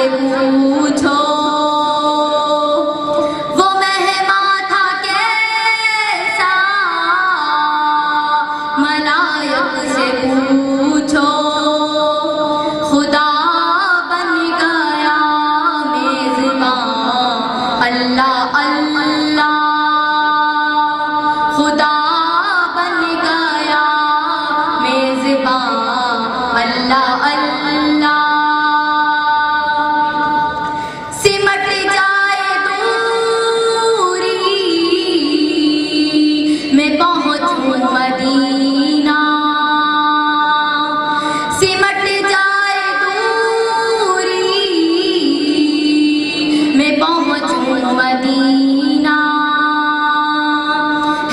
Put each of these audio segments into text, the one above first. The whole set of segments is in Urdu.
سے پوچھو وہ مہماں تھا کیسا، ملائک سے پوچھو خدا بن گیا میزباں، اللہ اللہ خدا بن گیا میزباں، اللہ اللہ سمٹ جائے دوری میں پہنچوں مدینہ، سمٹ جائے دوری میں پہنچوں مدینہ،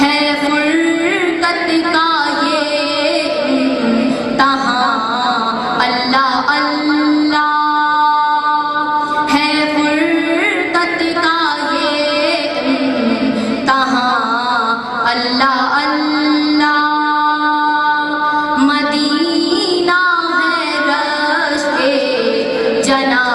ہے فرقت کا یہ امتحاں، اللہ اللہ ہے فرقت کا یہ امتحاں، اللہ اللہ مدینہ ہے رشک جناں